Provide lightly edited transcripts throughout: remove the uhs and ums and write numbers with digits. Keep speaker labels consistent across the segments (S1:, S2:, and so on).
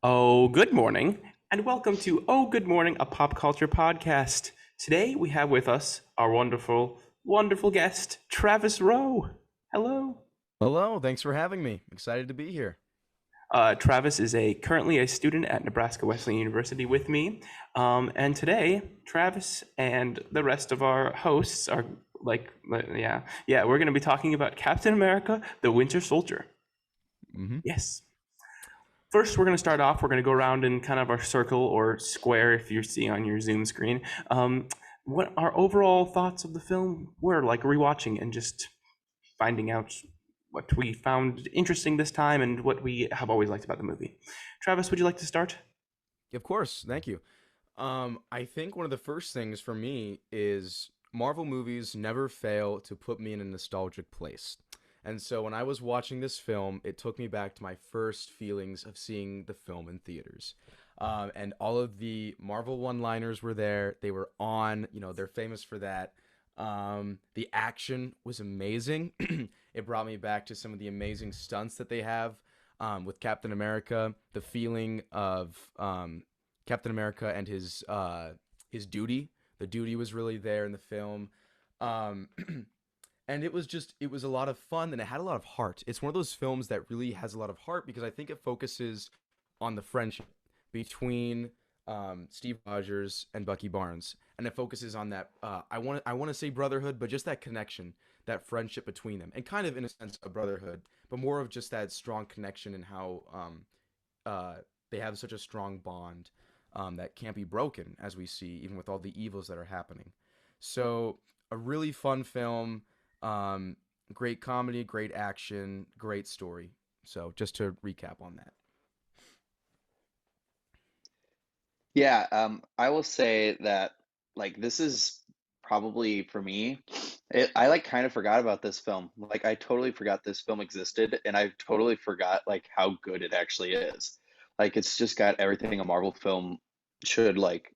S1: Oh, good morning, and welcome to Oh, Good Morning, a pop culture podcast. Today we have with us our wonderful, wonderful guest, Travis Rowe. Hello.
S2: Hello, thanks for having me. Excited to be here.
S1: Travis is currently a student at Nebraska Wesleyan University with me, and today Travis and the rest of our hosts are we're going to be talking about Captain America: The Winter Soldier.
S2: hmm
S1: Yes. First, we're going to start off. We're going to go around in kind of our circle or square if you're seeing on your Zoom screen. What our overall thoughts of the film were, like rewatching and just finding out what we found interesting this time and what we have always liked about the movie. Travis, would you like to start?
S2: Of course, thank you. I think one of the first things for me is Marvel movies never fail to put me in a nostalgic place. And so when I was watching this film, it took me back to my first feelings of seeing the film in theaters. And all of the Marvel one-liners were there. They were on, they're famous for that. The action was amazing. It brought me back to some of the amazing stunts that they have with Captain America. The feeling of Captain America and his duty. The duty was really there in the film. Um, and it was a lot of fun and it had a lot of heart. It's one of those films that really has a lot of heart because I think it focuses on the friendship between Steve Rogers and Bucky Barnes, and it focuses on that. I want to say brotherhood, but just that connection, that friendship between them, and kind of in a sense a brotherhood, but more of just that strong connection and how uh, they have such a strong bond that can't be broken, as we see even with all the evils that are happening. So a really fun film, um, great comedy, great action, great story. So just to recap on that.
S3: Yeah, I will say that like this is probably for me. I like kind of forgot about this film. Like I totally forgot this film existed, and I totally forgot like how good it actually is. Like it's just got everything a Marvel film should like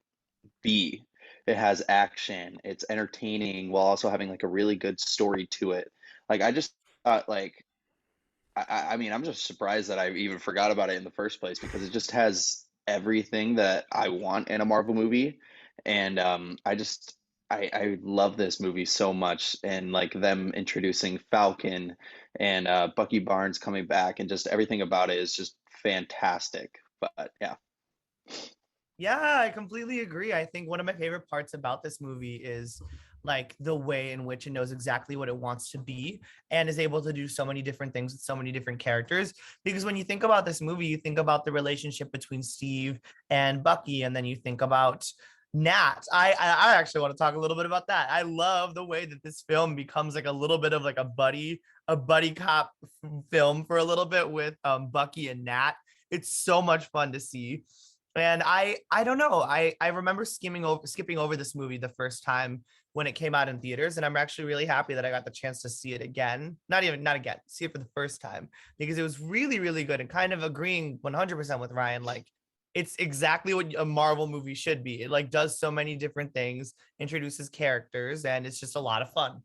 S3: be. It has action, it's entertaining while also having like a really good story to it. Like I just thought like I mean, I'm just surprised that I even forgot about it in the first place because it just has everything that I want in a Marvel movie. And I love this movie so much. And like them introducing Falcon and Bucky Barnes coming back and just everything about it is just fantastic. But yeah.
S4: Yeah, I completely agree. I think one of my favorite parts about this movie is like the way in which it knows exactly what it wants to be and is able to do so many different things with so many different characters. Because when you think about this movie, you think about the relationship between Steve and Bucky, and then you think about Nat. I actually want to talk a little bit about that. I love the way that this film becomes like a little bit of like a buddy cop film for a little bit with Bucky and Nat. It's so much fun to see. And I don't know. I remember skipping over this movie the first time when it came out in theaters, and I'm actually really happy that I got the chance to see it again. Not again, see it for the first time because it was really really good, and kind of agreeing 100% with Ryan. Like it's exactly what a Marvel movie should be. It like does so many different things, introduces characters, and it's just a lot of fun.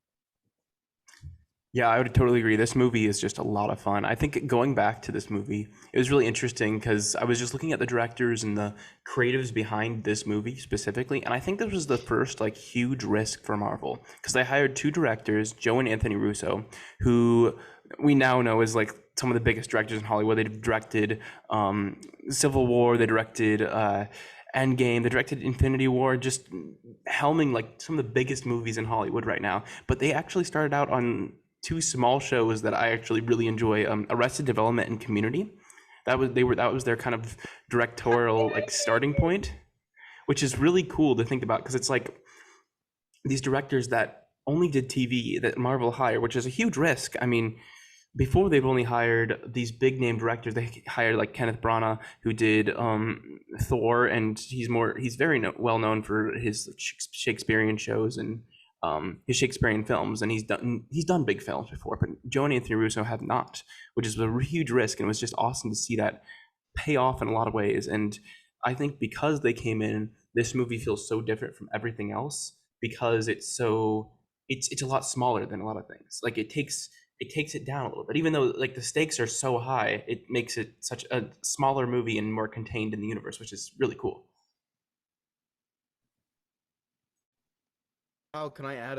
S1: Yeah, I would totally agree. This movie is just a lot of fun. I think going back to this movie, it was really interesting because I was just looking at the directors and the creatives behind this movie specifically, and I think this was the first like huge risk for Marvel because they hired two directors, Joe and Anthony Russo, who we now know is like some of the biggest directors in Hollywood. They directed Civil War, they directed Endgame, they directed Infinity War, just helming like some of the biggest movies in Hollywood right now. But they actually started out on two small shows that I actually really enjoy: Arrested Development and Community. That was their kind of directorial like starting point, which is really cool to think about because it's like these directors that only did TV that Marvel hired, which is a huge risk. I mean, before they've only hired these big name directors. They hired like Kenneth Branagh, who did Thor, and he's very well known for his Shakespearean shows and his Shakespearean films, and he's done big films before. But Joe and Anthony Russo have not, which is a huge risk, and it was just awesome to see that pay off in a lot of ways. And I think because they came in, this movie feels so different from everything else because it's a lot smaller than a lot of things. Like it takes it down a little bit. Even though like the stakes are so high, it makes it such a smaller movie and more contained in the universe, which is really cool.
S2: Oh, can I add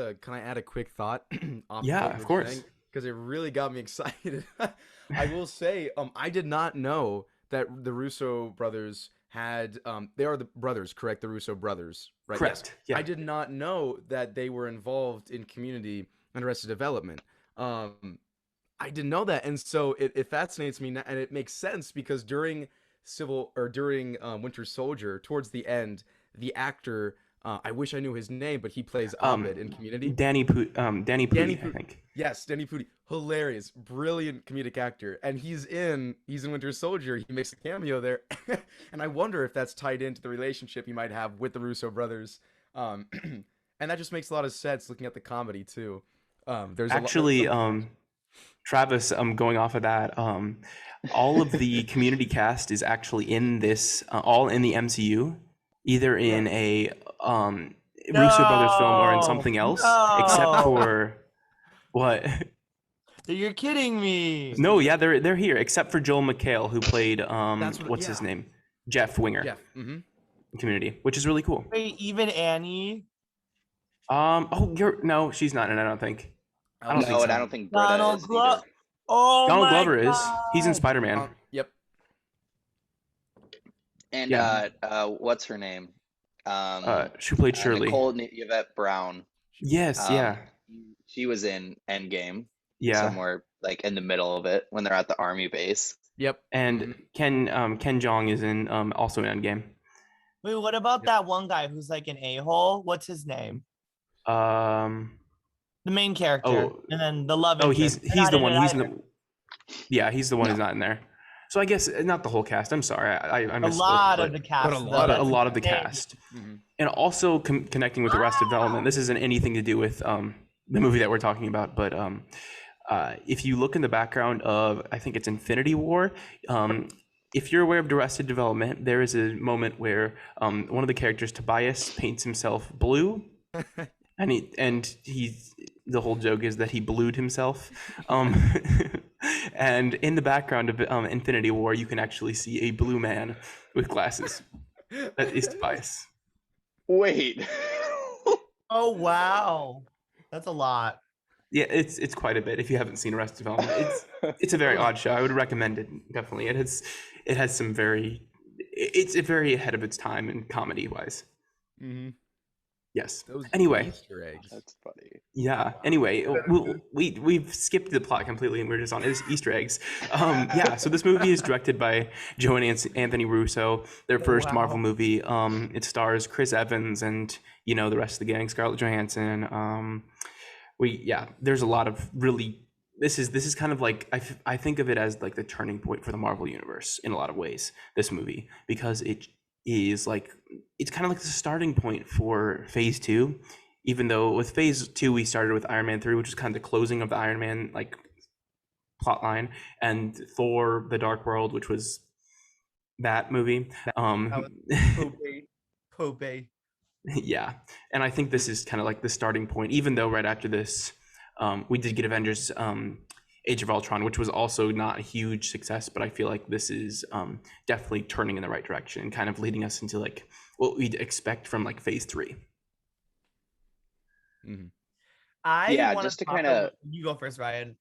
S2: a quick thought off of
S1: Yeah,
S2: what you
S1: of
S2: were
S1: course.
S2: saying? Because it really got me excited. I will say, I did not know that the Russo brothers had they are the brothers, correct? The Russo brothers, right? Yes.
S1: Correct.
S2: I
S1: Yeah.
S2: did not know that they were involved in Community and Arrested Development. I didn't know that, and so it fascinates me, and it makes sense because during Winter Soldier, towards the end, the actor, I wish I knew his name, but he plays Abed in Community.
S1: Danny
S2: Danny
S1: Pudi, I
S2: Pudi.
S1: think.
S2: Yes, Danny Pudi. Hilarious, brilliant comedic actor, and he's in Winter Soldier. He makes a cameo there, and I wonder if that's tied into the relationship he might have with the Russo brothers. Um, and that just makes a lot of sense looking at the comedy too. There's
S1: Actually,
S2: so much connection.
S1: Travis, going off of that, all of the community cast is actually in this, all in the MCU, either in a Russo brothers film or in
S4: No,
S1: something else, except
S4: no,
S1: for what?
S4: you're kidding me.
S1: No, yeah, they're here, except for Joel McHale, who played
S2: That's what.
S1: what's his
S2: Yeah,
S1: name, Jeff Winger,
S2: Jeff. Mm-hmm.
S1: in Community, which is really cool.
S4: Wait, even Annie,
S1: Oh, you're no, she's not in it, I don't think. I don't think
S3: No, and I
S1: so.
S3: don't think Britta
S4: Donald
S3: is
S4: Glover.
S3: either.
S4: Oh
S1: Donald
S4: my
S1: Glover is. He's in
S4: god.
S1: Spider-Man.
S2: Yep.
S3: And
S1: Yeah,
S3: what's her name? Um,
S1: she played Shirley.
S3: Nicole Yvette Brown.
S1: Yes,
S3: Um,
S1: yeah,
S3: she was in Endgame,
S1: yeah.
S3: somewhere like in the middle of it when they're at the army base.
S2: Yep.
S1: And
S2: Mm-hmm.
S1: Ken Jeong is in also in Endgame.
S4: Wait, what about
S2: Yep.
S4: that one guy who's like an a-hole? What's his name?
S1: Um,
S4: The main character,
S1: oh,
S4: and then the love
S1: oh,
S4: interest. They're
S1: he's
S4: not
S1: the
S4: in
S1: one.
S4: it
S1: He's in
S4: either.
S1: the yeah. He's the one who's
S3: No.
S1: not in there. So I guess not the whole cast. I'm sorry, I
S4: A
S1: misspoke.
S4: lot of
S1: But
S4: the
S2: But a
S4: cast,
S2: lot
S4: though.
S2: of
S1: a
S2: the
S1: lot of the
S4: Insane.
S1: cast,
S2: Mm-hmm.
S1: and also connecting with Arrested Development. This isn't anything to do with the movie that we're talking about, but if you look in the background of, I think it's Infinity War. If you're aware of Arrested Development, there is a moment where one of the characters, Tobias, paints himself blue, and the whole joke is that he blued himself. Um, and in the background of Infinity War, you can actually see a blue man with glasses. That is Tobias.
S3: Wait.
S4: Oh wow, that's a lot.
S1: Yeah, it's quite a bit. If you haven't seen Arrested Development, it's a very odd show. I would recommend it definitely. It has some it's very ahead of its time in comedy wise.
S2: Mm-hmm.
S1: Yes.
S2: Those
S1: Anyway,
S2: Easter eggs.
S3: That's funny.
S1: yeah. Anyway, we've skipped the plot completely, and we're just on Easter eggs. Yeah. So this movie is directed by Joe and Anthony Russo. Their first Marvel
S4: Wow.
S1: movie. It stars Chris Evans and the rest of the gang, Scarlett Johansson. There's a lot of really. This is kind of like I think of it as like the turning point for the Marvel universe in a lot of ways. This movie, because it is like it's kind of like the starting point for Phase 2. Even though with Phase 2 we started with Iron Man 3, which is kind of the closing of the Iron Man like plot line, and Thor: The Dark World, which was that movie.
S4: That was poopy, poopy.
S1: Yeah, and I think this is kind of like the starting point. Even though right after this, we did get Avengers: Age of Ultron, which was also not a huge success, but I feel like this is definitely turning in the right direction and kind of leading us into like what we'd expect from like Phase 3.
S2: Mm-hmm.
S4: I
S3: Yeah,
S4: want
S3: just
S4: to
S3: to
S4: talk
S3: kind
S4: about.
S3: of
S4: You go first, Ryan.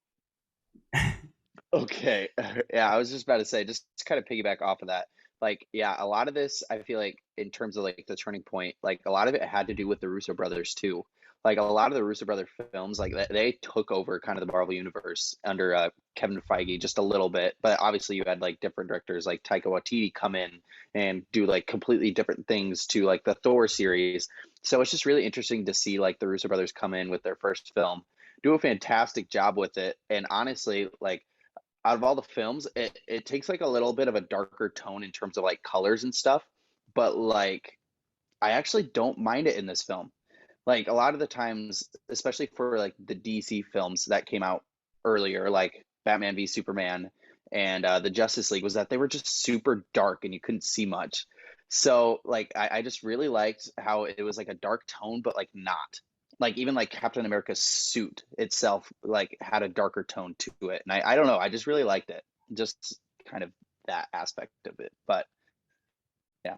S3: okay. Yeah, I was just about to say, just to kind of piggyback off of that. Like, yeah, a lot of this, I feel like, in terms of like the turning point, like a lot of it had to do with the Russo brothers too. Like a lot of the Russo brother films, like they took over kind of the Marvel universe under Kevin Feige just a little bit. But obviously, you had like different directors like Taika Waititi come in and do like completely different things to like the Thor series. So it's just really interesting to see like the Russo brothers come in with their first film, do a fantastic job with it, and honestly, like out of all the films, it takes like a little bit of a darker tone in terms of like colors and stuff. But like I actually don't mind it in this film. Like a lot of the times, especially for like the DC films that came out earlier, like Batman v Superman and the Justice League, was that they were just super dark and you couldn't see much. So like I just really liked how it was like a dark tone, but like not. like even like Captain America's suit itself like had a darker tone to it. And I don't know, I just really liked it. Just kind of that aspect of it. But yeah.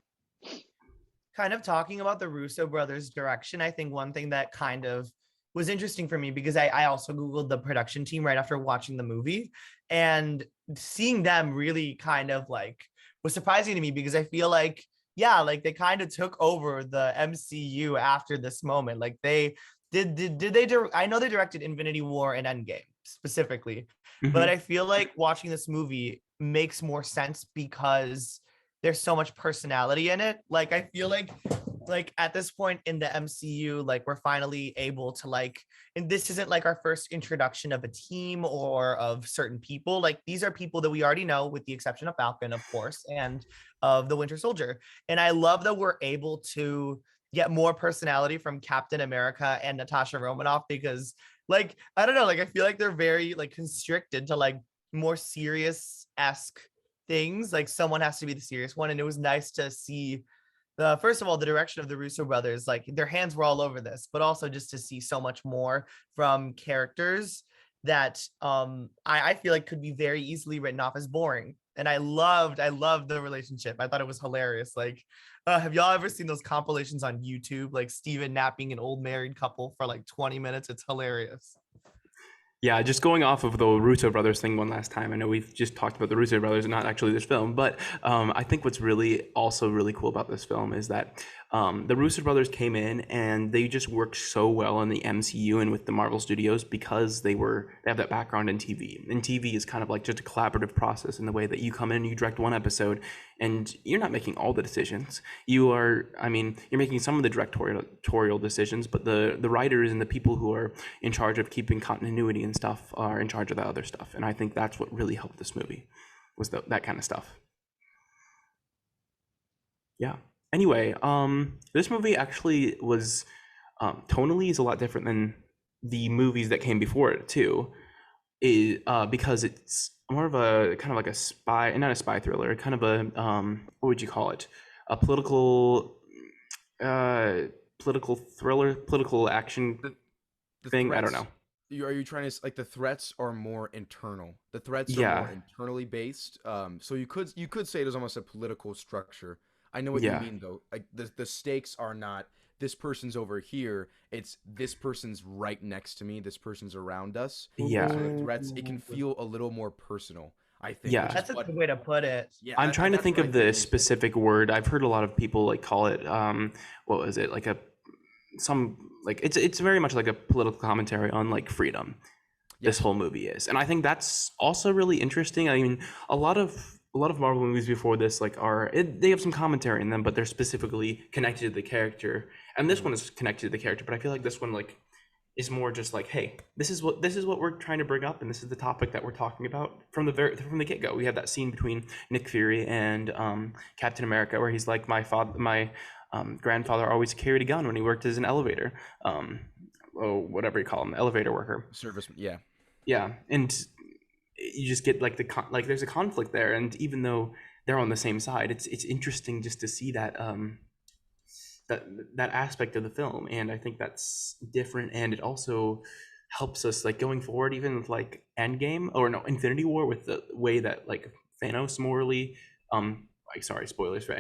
S4: Kind of talking about the Russo brothers direction, I think one thing that kind of was interesting for me, because I also Googled the production team right after watching the movie, and seeing them really kind of like was surprising to me, because I feel like, yeah, like they kind of took over the MCU after this moment. Like they did they I know they directed Infinity War and Endgame specifically, but
S1: Hmm.
S4: I feel like watching this movie makes more sense because there's so much personality in it. Like I feel like at this point in the MCU, like we're finally able to like, and this isn't like our first introduction of a team or of certain people. Like these are people that we already know, with the exception of Falcon, of course, and of the Winter Soldier. And I love that we're able to get more personality from Captain America and Natasha Romanoff, because like I don't know, like I feel like they're very like constricted to like more serious esque things. Like someone has to be the serious one, and it was nice to see the, first of all, the direction of the Russo brothers. Like their hands were all over this, but also just to see so much more from characters that I feel like could be very easily written off as boring. And I loved the relationship. I thought it was hilarious. Like, have y'all ever seen those compilations on YouTube, like Steven napping an old married couple for like 20 minutes? It's hilarious.
S1: Yeah, just going off of the Russo brothers thing one last time. I know we've just talked about the Russo brothers and not actually this film, but I think what's really also really cool about this film is that the Russo brothers came in and they just worked so well in the MCU and with the Marvel Studios because they have that background in TV. And TV is kind of like just a collaborative process in the way that you come in and you direct one episode and you're not making all the decisions. I mean, you're making some of the directorial decisions, but the writers and the people who are in charge of keeping continuity and stuff are in charge of the other stuff. And I think that's what really helped this movie, was that kind of stuff. Yeah. Anyway, this movie actually was tonally is a lot different than the movies that came before it too. Because it's more of a kind of like a spy, not a spy thriller, kind of a what would you call it? A uh, political thriller, political action
S2: The the
S1: thing. I don't know.
S2: threats, are you trying to like the threats are more internal. The threats are more
S1: Yeah,
S2: internally based. So you could say there's almost a political structure. I know what you
S1: yeah,
S2: mean though. Like the stakes are not this person's over here. It's this person's right next to me. This person's around us. And
S1: yeah,
S2: so the threats, it can feel a little more personal, I think, which
S1: yeah.
S2: is
S4: That's a
S2: what,
S4: good way to put it.
S2: yeah,
S1: I'm trying to
S2: that's
S1: think
S2: what I
S1: of
S2: think
S1: the
S2: makes it.
S1: specific word. I've heard a lot of people like call it what was it? Like a some like it's very much like a political commentary on like freedom. This
S2: Yes.
S1: whole movie is, and I think that's also really interesting. I mean, a lot of Marvel movies before this like they have some commentary in them, but they're specifically connected to the character. And this
S2: Mhm.
S1: one is connected to the character, but I feel like this one like is more just like, hey, this is what we're trying to bring up, and this is the topic that we're talking about from the get go. We have that scene between Nick Fury and Captain America where he's like, my grandfather always carried a gun when he worked as an elevator, um, oh, whatever you call him, elevator worker.
S2: Service, yeah.
S1: Yeah, and you just get like like there's a conflict there, and even though they're on the same side, it's interesting just to see that that aspect of the film, and I think that's different, and it also helps us like going forward, even with like Endgame or no Infinity War, with the way that like Thanos morally, like sorry, spoilers for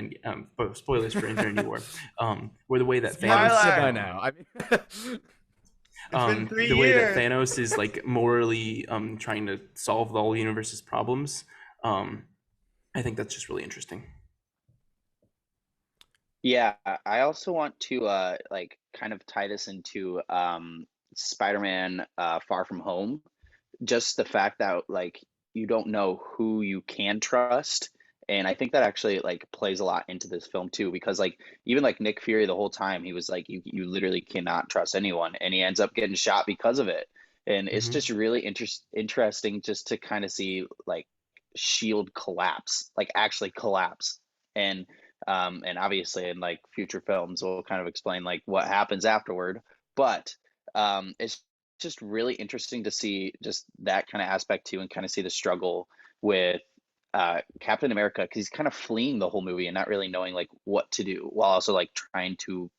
S1: but spoilers for Infinity War, where the way that
S2: You haven't
S1: Thanos
S2: said
S4: Spoiler!
S2: by now. I mean,
S4: It's been three
S1: the way that
S4: years.
S1: Thanos is like morally trying to solve all the universe's problems. Um, I think that's just really interesting.
S3: Yeah, I also want to like kind of tie this into Spider-Man Far From Home. Just the fact that like you don't know who you can trust. And I think that actually like plays a lot into this film too, because like even like Nick Fury the whole time he was like you literally cannot trust anyone, and he ends up getting shot because of it. And it's
S1: Hmm.
S3: just really interesting just to kind of see like Shield collapse, like actually collapse. And obviously in like future films we'll kind of explain like what happens afterward. But it's just really interesting to see just that kind of aspect too, and kind of see the struggle with Captain America, because he's kind of fleeing the whole movie and not really knowing like what to do, while also like trying to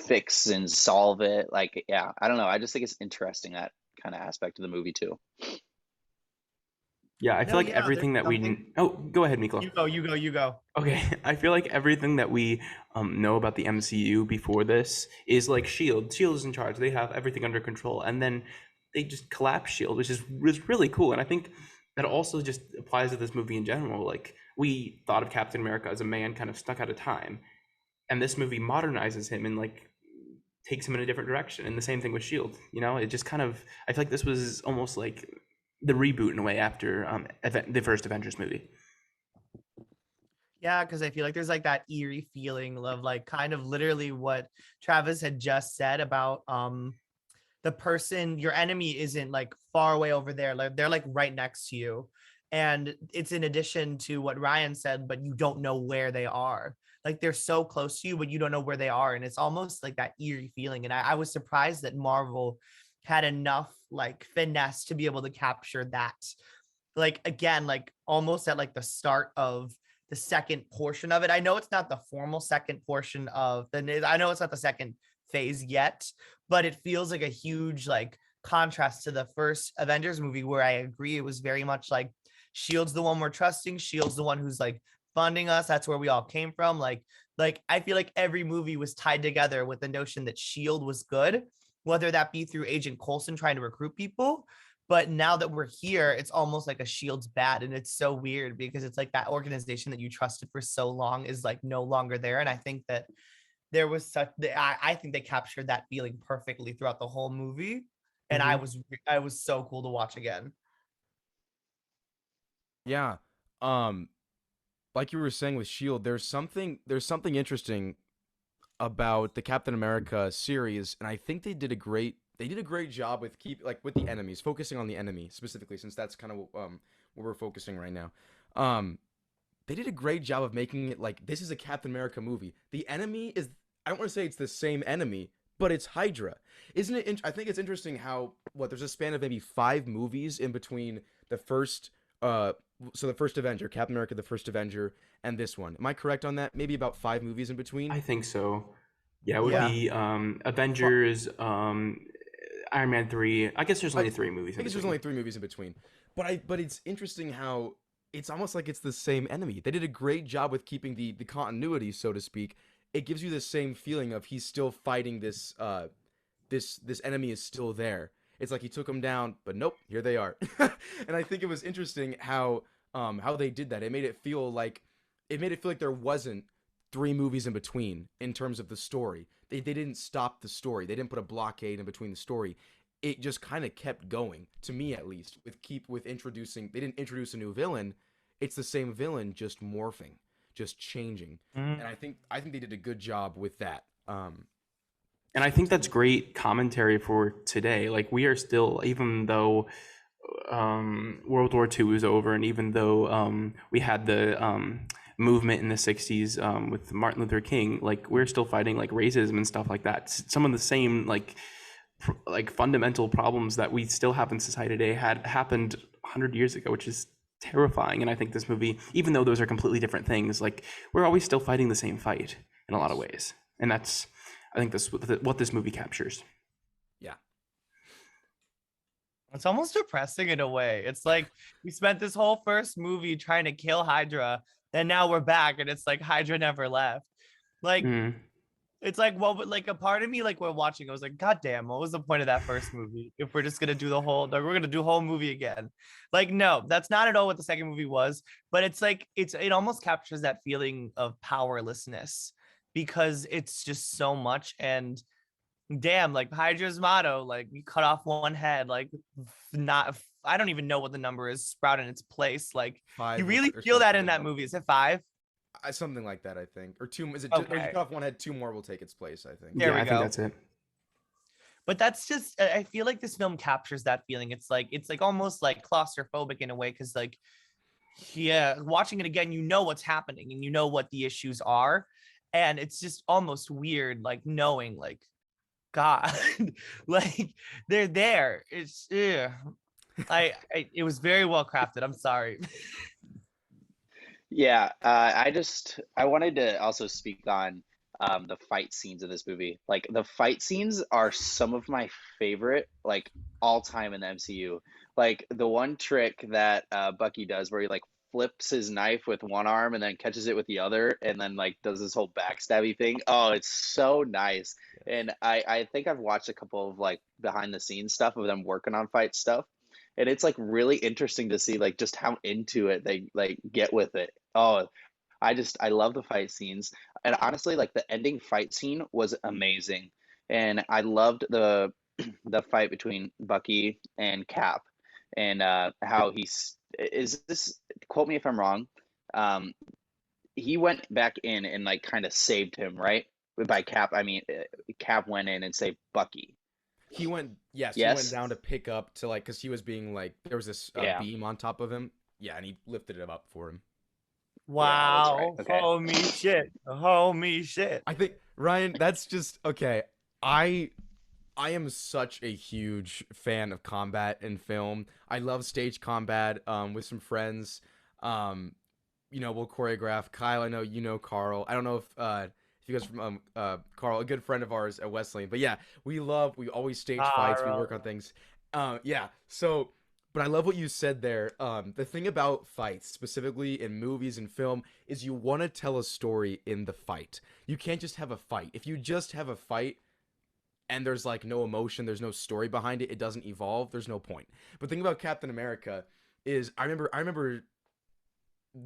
S3: fix and solve it. Like, yeah, I don't know. I just think it's interesting, that kind of aspect of the movie too.
S1: Yeah, I feel
S4: No,
S1: like
S4: yeah, there's
S1: everything that
S4: something.
S1: oh, go ahead, Miko.
S4: You go, you go, you go.
S1: Okay, I feel like everything that we know about the MCU before this is like Shield. Shield is in charge. They have everything under control, and then they just collapse Shield, which is really cool. And I think that also just applies to this movie in general. Like we thought of Captain America as a man kind of stuck out of time, and this movie modernizes him and like takes him in a different direction. And the same thing with Shield. You know, it just kind of I feel like this was almost like the reboot in a way after the first Avengers movie.
S4: Yeah, because I feel like there's like that eerie feeling of like kind of literally what Travis had just said about the person, your enemy isn't like far away over there, like they're like right next to you. And it's in addition to what Ryan said, but you don't know where they are. Like they're so close to you, but you don't know where they are. And it's almost like that eerie feeling. And I was surprised that Marvel had enough like finesse to be able to capture that. Like again, like almost at like the start of the second portion of it. I know it's not the formal second portion of the, I know it's not the second phase yet, but it feels like a huge like contrast to the first Avengers movie, where I agree it was very much like Shield's the one we're trusting, Shield's the one who's like funding us, that's where we all came from. Like I feel like every movie was tied together with the notion that Shield was good, whether that be through Agent Coulson trying to recruit people. But now that we're here, it's almost like a Shield's bad. And it's so weird because it's like that organization that you trusted for so long is like no longer there. And I think that there was such, I think they captured that feeling perfectly throughout the whole movie. And
S1: Mm-hmm.
S4: I was so cool to watch again.
S2: Yeah. Um, like you were saying with Shield, there's something interesting about the Captain America series, and I think they did a great job with with the enemies, focusing on the enemy specifically, since that's kind of where we're focusing right now. Um, they did a great job of making it like this is a Captain America movie. The enemy is, I don't want to say it's the same enemy, but it's Hydra. Isn't it? I think it's interesting how there's a span of maybe 5 movies in between the first uh the first Avenger, Captain America, the first Avenger, and this one. Am I correct on that? Maybe about 5 movies in between.
S1: I think so. Yeah, it would
S4: Yeah.
S1: be
S2: Well,
S1: Avengers, Iron Man 3. I guess there's
S2: I,
S1: only 3 movies
S2: I
S1: in
S2: guess there's
S1: between.
S2: only 3 movies in between, but it's interesting how it's almost like it's the same enemy. They did a great job with keeping the continuity, so to speak. It gives you the same feeling of he's still fighting this enemy is still there. It's like he took them down, but nope, here they are. And I think it was interesting how they did that. It made it feel like there wasn't 3 movies in between in terms of the story. They didn't stop the story. They didn't put a blockade in between the story. It just kind of kept going, to me at least, with introducing. They didn't introduce a new villain. It's the same villain, just morphing, just changing. And I think they did a good job with that.
S1: And I think that's great commentary for today. Like we are still, even though World War II is over, and even though we had the movement in the '60s with Martin Luther King, like we're still fighting like racism and stuff like that. Some of the same like fundamental problems that we still have in society today had happened 100 years ago, which is terrifying. And I think this movie, even though those are completely different things, like we're always still fighting the same fight in a lot of ways. And that's, I think, this what this movie captures.
S2: Yeah.
S4: It's almost depressing in a way. It's like we spent this whole first movie trying to kill Hydra, and now we're back, and it's like Hydra never left. Like
S1: Mm.
S4: it's like, well, but like a part of me, like we're watching, I was like, God damn, what was the point of that first movie? If we're just gonna do the whole, like, we're gonna do whole movie again. Like, no, that's not at all what the second movie was. But it's like it almost captures that feeling of powerlessness because it's just so much. And damn, like Hydra's motto, like you cut off one head, like not, I don't even know what the number is, sprout in its place. Like you
S2: Five
S4: really
S2: or
S4: feel that
S2: something
S4: in
S2: like
S4: that movie. Is it 5?
S2: something like that, I think, or two. Is it? Or you
S4: Okay,
S2: cut off one head, 2 more will take its place. I think.
S4: there
S1: Yeah,
S4: we
S1: I think
S4: go.
S1: that's it.
S4: But that's just, I feel like this film captures that feeling. It's like almost like claustrophobic in a way, because like, yeah, watching it again, you know what's happening and you know what the issues are. And it's just almost weird, like knowing like, God, like they're there. It's yeah. It was very well crafted. I'm sorry.
S3: Yeah, I wanted to also speak on the fight scenes of this movie. Like the fight scenes are some of my favorite, like all time in the MCU. Like the one trick that Bucky does, where he like flips his knife with one arm and then catches it with the other, and then like does this whole backstabby thing. Oh, it's so nice. And I think I've watched a couple of like behind the scenes stuff of them working on fight stuff. And it's like really interesting to see like just how into it they like get with it. Oh, I love the fight scenes. And honestly, like the ending fight scene was amazing. And I loved the fight between Bucky and Cap, and how he's is this, quote me if I'm wrong. Um he went back in and like kind of saved him, right? By Cap, I mean Cap went in and saved Bucky.
S2: He went
S3: Yes?
S2: down to pick up to like, because he was being like, there was this
S3: Yeah.
S2: beam on top of him. Yeah, and he lifted it up for him.
S3: Yeah, that's right.
S4: Wow,
S3: Okay.
S4: homie shit.
S2: I think Ryan, that's just okay. I I am such a huge fan of combat in film. I love stage combat with some friends. Um, we'll choreograph. Kyle, I know you know Carl. I don't know if you guys from Carl, a good friend of ours at Wesleyan. But yeah, we always stage fights. We work on things. Yeah. So, but I love what you said there. The thing about fights, specifically in movies and film, is you want to tell a story in the fight. You can't just have a fight. If you just have a fight and there's like no emotion, there's no story behind it, it doesn't evolve, there's no point. But the thing about Captain America is I remember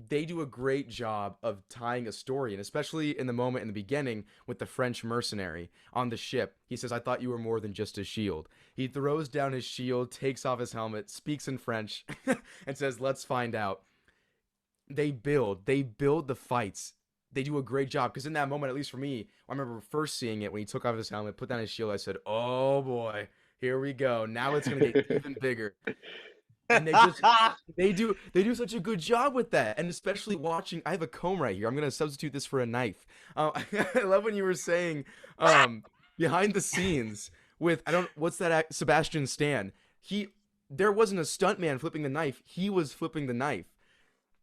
S2: they do a great job of tying a story, and especially in the moment in the beginning with the French mercenary on the ship. He says, "I thought you were more than just a shield." He throws down his shield, takes off his helmet, speaks in French, and says, "Let's find out." They build the fights. They do a great job, because in that moment, at least for me, I remember first seeing it when he took off his helmet, put down his shield. I said, "Oh boy, here we go. Now it's gonna get even bigger." And they do such a good job with that, and especially watching. I have a comb right here. I'm gonna substitute this for a knife. I love when you were saying behind the scenes with, I don't, what's that Sebastian Stan. He There wasn't a stuntman flipping the knife. He was flipping the knife.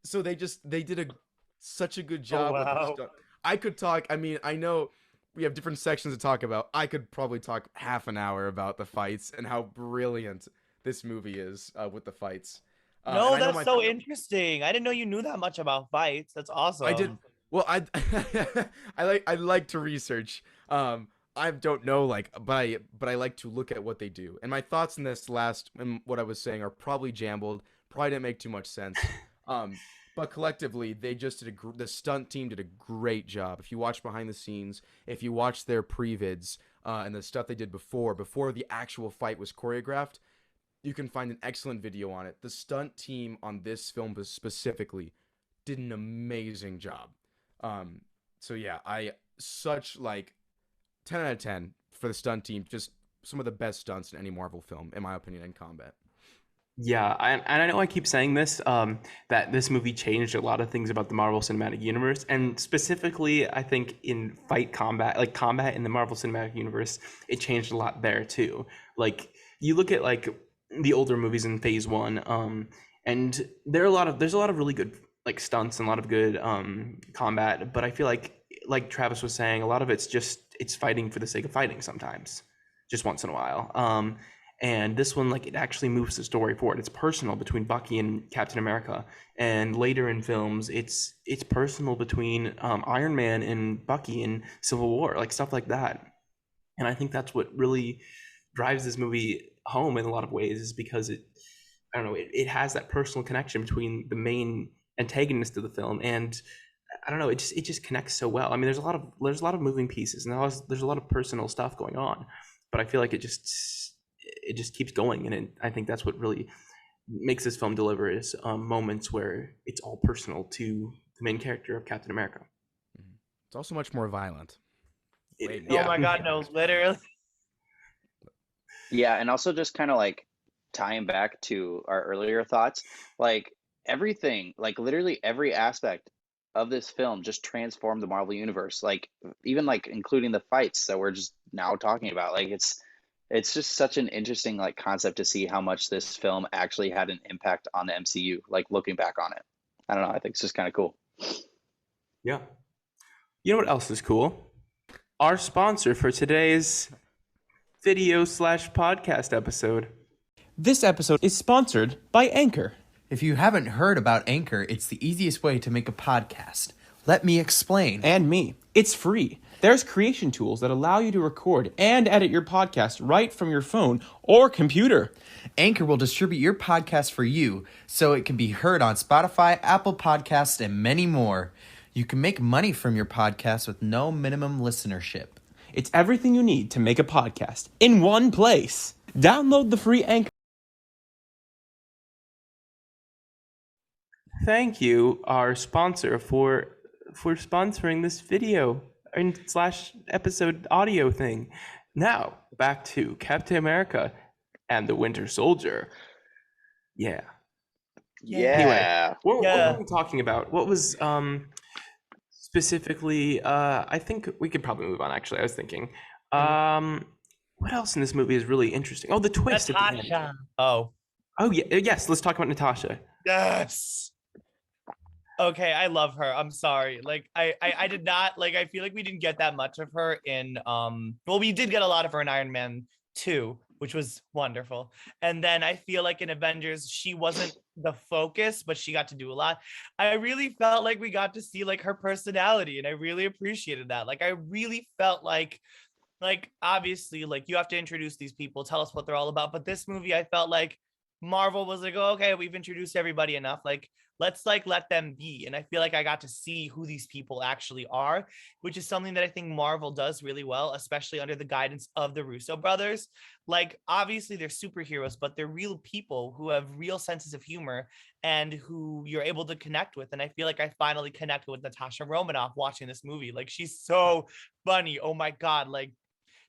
S2: So they did such a good
S4: Oh
S2: job with the
S4: wow.
S2: stunt. I could talk. I mean, I know we have different sections to talk about. I could probably talk half an hour about the fights and how brilliant this movie is with the fights. And
S4: No,
S2: I know
S4: that's
S2: my
S4: so interesting. I didn't know you knew that much about fights. That's
S2: I did
S4: awesome.
S2: well. I like to research. I don't know, like, but I like to look at what they do. And my thoughts in this last and what I was saying are probably jambled. Probably didn't make too much sense. Um, but collectively, they just the stunt team did a great job. If you watch behind the scenes, if you watch their pre-vids and the stuff they did before the actual fight was choreographed, you can find an excellent video on it. The stunt team on this film specifically did an amazing job. Um, so yeah, I such like 10 out of 10 for the stunt team. Just some of the best stunts in any Marvel film, in my opinion, in combat.
S1: Yeah, and I know I keep saying this, that this movie changed a lot of things about the Marvel Cinematic Universe, and specifically, I think in fight combat, like combat in the Marvel Cinematic Universe, it changed a lot there too. Like you look at like the older movies in Phase One, and there's a lot of really good like stunts and a lot of good combat, but I feel like Travis was saying, a lot of it's fighting for the sake of fighting sometimes, just once in a while. And this one, like, it actually moves the story forward. It's personal between Bucky and Captain America, and later in films it's personal between Iron Man and Bucky in Civil War, like stuff like that. And I think that's what really drives this movie home in a lot of ways, is because I don't know, it has that personal connection between the main antagonist of the film, and I don't know, it just connects so well. I mean, there's a lot of moving pieces, and there's a lot of personal stuff going on, but I feel like it just keeps going, and I think that's what really makes this film deliver, is moments where it's all personal to the main character of Captain America.
S2: Mhm. It's also much more violent. Way more.
S4: Oh
S1: Yeah.
S4: my god, no, literally.
S3: Yeah, and also just kind of like tying back to our earlier thoughts, like everything, like literally every aspect of this film just transformed the Marvel universe. Like even like including the fights that we're just now talking about. Like it's just such an interesting like concept to see how much this film actually had an impact on the MCU, like looking back on it. I don't know, I think it's just kind of cool.
S1: Yeah. You know what else is cool? our sponsor for today's video/podcast episode. This episode is sponsored by Anchor.
S5: If you haven't heard about Anchor, it's the easiest way to make a podcast. Let me explain.
S1: And me. It's free. There's creation tools that allow you to record and edit your podcast right from your phone or computer.
S5: Anchor will distribute your podcast for you so it can be heard on Spotify, Apple Podcasts, and many more. You can make money from your podcast with no minimum listenership.
S1: It's everything you need to make a podcast in one place. Download the free Anchor. Thank you, our sponsor, for sponsoring this video and / episode audio thing. Now, back to Captain America and the Winter Soldier. Yeah. Anyway, what were we talking about? What was specifically? I think we could probably move on. Actually, I was thinking. What else in this movie is really interesting? Oh, the twist.
S4: Natasha. Oh
S1: yeah. Yes. Let's talk about Natasha.
S4: yes. Okay, I love her. I'm sorry. Like I did not like. I feel like we didn't get that much of her in Well, we did get a lot of her in Iron Man 2, which was wonderful. And then I feel like in Avengers, she wasn't the focus, but she got to do a lot. I really felt like we got to see like her personality, and I really appreciated that. Like I really felt like obviously like you have to introduce these people, tell us what they're all about. But this movie, I felt like Marvel was like, oh, okay, we've introduced everybody enough. Like, let's like let them be. And I feel like I got to see who these people actually are, which is something that I think Marvel does really well, especially under the guidance of the Russo brothers. Like, obviously they're superheroes, but they're real people who have real senses of humor and who you're able to connect with. And I feel like I finally connected with Natasha Romanoff watching this movie. Like, she's so funny. Oh my God. Like,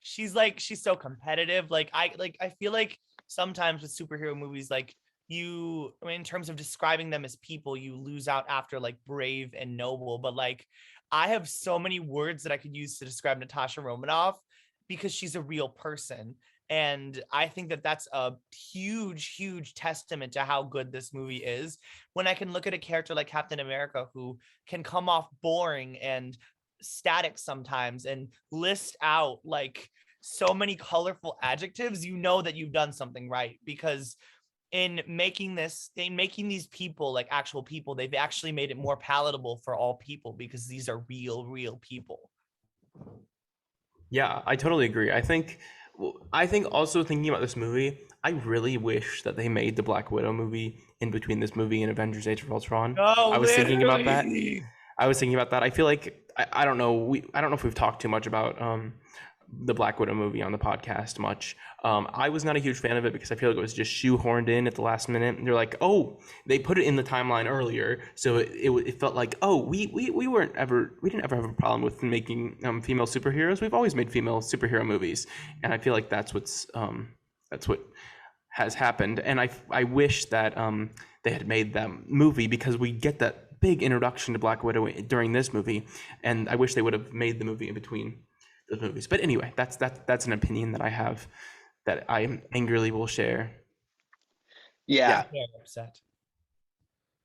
S4: she's so competitive. I feel like sometimes with superhero movies, like in terms of describing them as people, you lose out after like brave and noble. But like, I have so many words that I could use to describe Natasha Romanoff because she's a real person. And I think that that's a huge testament to how good this movie is. When I can look at a character like Captain America, who can come off boring and static sometimes and list out like so many colorful adjectives, you know that you've done something right, because in making these people like actual people, they've actually made it more palatable for all people because these are real people.
S1: Yeah, I totally agree. I think also thinking about this movie, I really wish that they made the Black Widow movie in between this movie and Avengers: Age of Ultron.
S4: Oh,
S1: I was thinking about that.
S4: literally.
S1: I feel like I don't know. I don't know if we've talked too much about the Black Widow movie on the podcast much. I was not a huge fan of it because I feel like it was just shoehorned in at the last minute. They're like, oh, they put it in the timeline earlier, so it felt like, oh, we didn't ever have a problem with making female superheroes. We've always made female superhero movies, and I feel like that's what has happened. And I wish that they had made that movie, because we get that big introduction to Black Widow during this movie, and I wish they would have made the movie in between those movies. But anyway, that's an opinion that I have that I angrily will share.
S3: Yeah.
S4: Yeah, upset.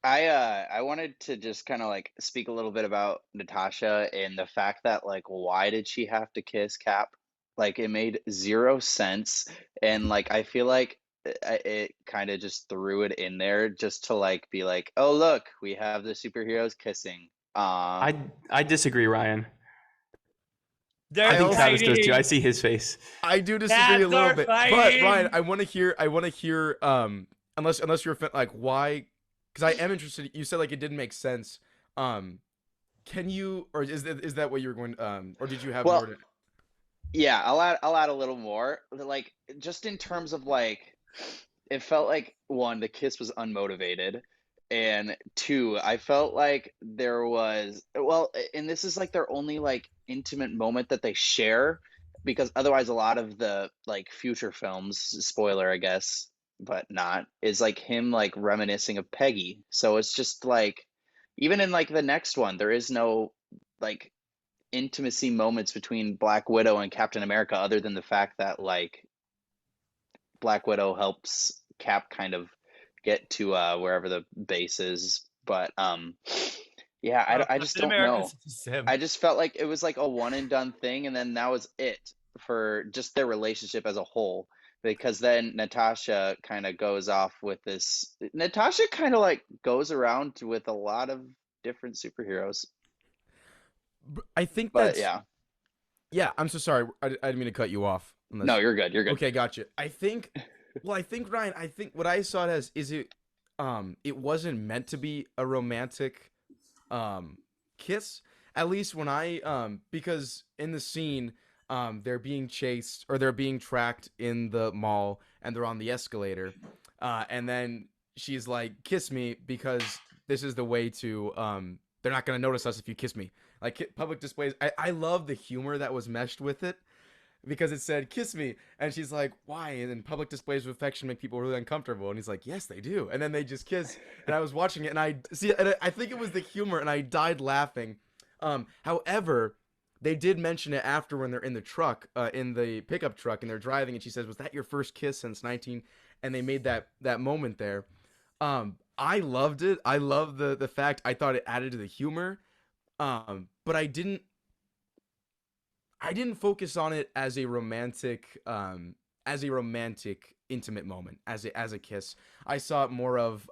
S3: I wanted to just kind of like speak a little bit about Natasha and the fact that like why did she have to kiss Cap? Like it made zero sense, and like I feel like it kind of just threw it in there just to like be like, oh look, we have the superheroes kissing.
S1: I disagree, Ryan.
S4: They're
S1: I think Travis does
S4: fighting.
S1: too. I see his face.
S2: I do disagree
S4: Cats
S2: a little
S4: are
S2: bit, but
S4: fighting.
S2: Ryan, I want to hear unless you're like why, because I am interested. You said like it didn't make sense. Can you, or is that what you were going or did you have
S3: Well,
S2: more to...
S3: Yeah, I'll add a little more. Like just in terms of like it felt like one, the kiss was unmotivated, and two, I felt like there was and this is like their only like intimate moment that they share, because otherwise a lot of the like future films, spoiler I guess, but not, is like him like reminiscing of Peggy. So it's just like even in like the next one, there is no like intimacy moments between Black Widow and Captain America other than the fact that like Black Widow helps Cap kind of get to wherever the base is. But Yeah,
S4: Bro,
S3: I just
S4: Captain
S3: don't
S4: America is
S3: know.
S4: such a simp.
S3: I just felt like it was like a one and done thing, and then that was it for just their relationship as a whole. Because then Natasha kind of goes off with this. Natasha kind of like goes around with a lot of different superheroes.
S2: I think
S3: But
S2: that's
S3: yeah,
S2: yeah. I'm so sorry. I didn't mean to cut you off.
S3: no,
S2: Unless
S3: you're good. You're good.
S2: okay, gotcha. I think Ryan. I think what I saw it as is it wasn't meant to be a romantic kiss. At least when because in the scene they're being chased or they're being tracked in the mall and they're on the escalator, and then she's like, "Kiss me," because this is the way to they're not gonna notice us if you kiss me. Like public displays. I love the humor that was meshed with it because it said "kiss me," and she's like, "Why?" And then public displays of affection make people really uncomfortable, and he's like, "Yes, they do." And then they just kiss, and I was watching it, and I think it was the humor, and I died laughing. However, they did mention it after when they're in the truck, in the pickup truck, and they're driving, and she says, "Was that your first kiss since 19?" And they made that moment there. I loved it. I love the fact I thought it added to the humor. But I didn't focus on it as a romantic intimate moment as a kiss. I saw it more of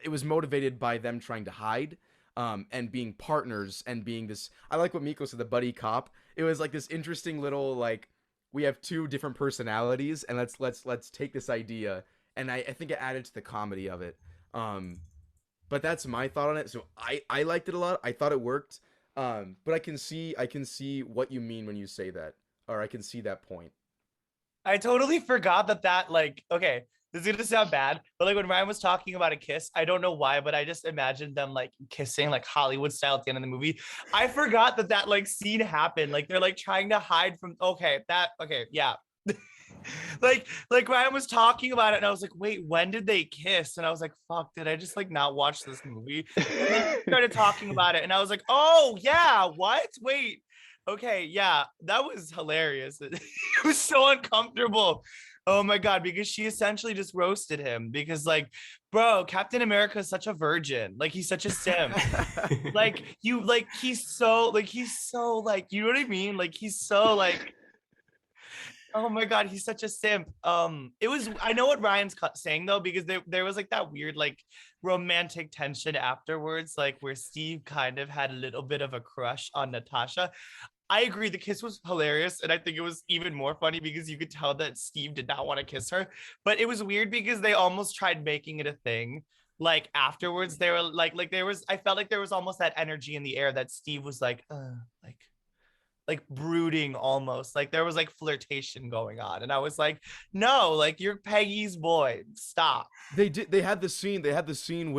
S2: it was motivated by them trying to hide and being partners and being this. I like what Miko said, the buddy cop. It was like this interesting little like we have two different personalities and let's take this idea, and I think it added to the comedy of it. But that's my thought on it. So I liked it a lot. I thought it worked. But I can see what you mean when you say that, or I can see that point.
S4: I totally forgot that like, okay, this is gonna sound bad, but like when Ryan was talking about a kiss, I don't know why, but I just imagined them like kissing like Hollywood style at the end of the movie. I forgot that like scene happened. Like they're like trying to hide from yeah. like Ryan was talking about it and I was like, wait, when did they kiss? And I was like, fuck, did I just like not watch this movie? And then he started talking about it and I was like, oh yeah, what? Wait. Okay, yeah, that was hilarious. It was so uncomfortable. Oh my god, because she essentially just roasted him because like, bro, Captain America is such a virgin. Like he's such a simp. Like you like he's so like, you know what I mean? Like he's so like, oh my god, he's such a simp. It was, I know what Ryan's saying though, because there was like that weird like romantic tension afterwards, like where Steve kind of had a little bit of a crush on Natasha. I agree, the kiss was hilarious, and I think it was even more funny because you could tell that Steve did not want to kiss her. But it was weird because they almost tried making it a thing. Like afterwards, they were like there was, I felt like there was almost that energy in the air that Steve was like brooding almost, like there was like flirtation going on, and I was like, no, like you're Peggy's boy, stop.
S2: They had the scene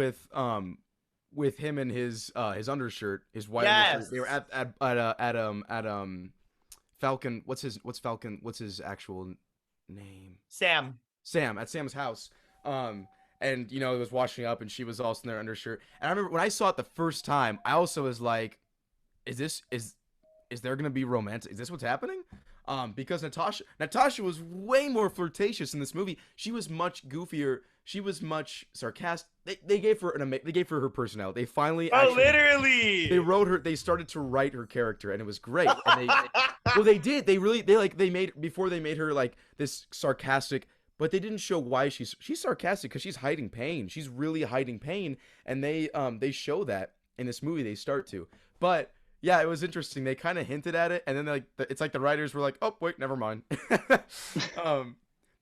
S2: with him and his undershirt, his white
S4: Yes.
S2: undershirt. They were at Falcon. What's his actual name? Sam, at Sam's house. And he was washing up, and she was also in their undershirt. And I remember when I saw it the first time, I also was like, is there gonna be romantic? Is this what's happening? Because Natasha was way more flirtatious in this movie. She was much goofier. She was much sarcastic. They gave her her personality. They finally
S4: Literally
S2: they started to write her character, and it was great. And they did. They made her like this sarcastic, but they didn't show why she's sarcastic, because she's hiding pain. She's really hiding pain, and they show that in this movie. They start to, but. Yeah, it was interesting. They kind of hinted at it, and then it's like the writers were like, "Oh, wait, never mind."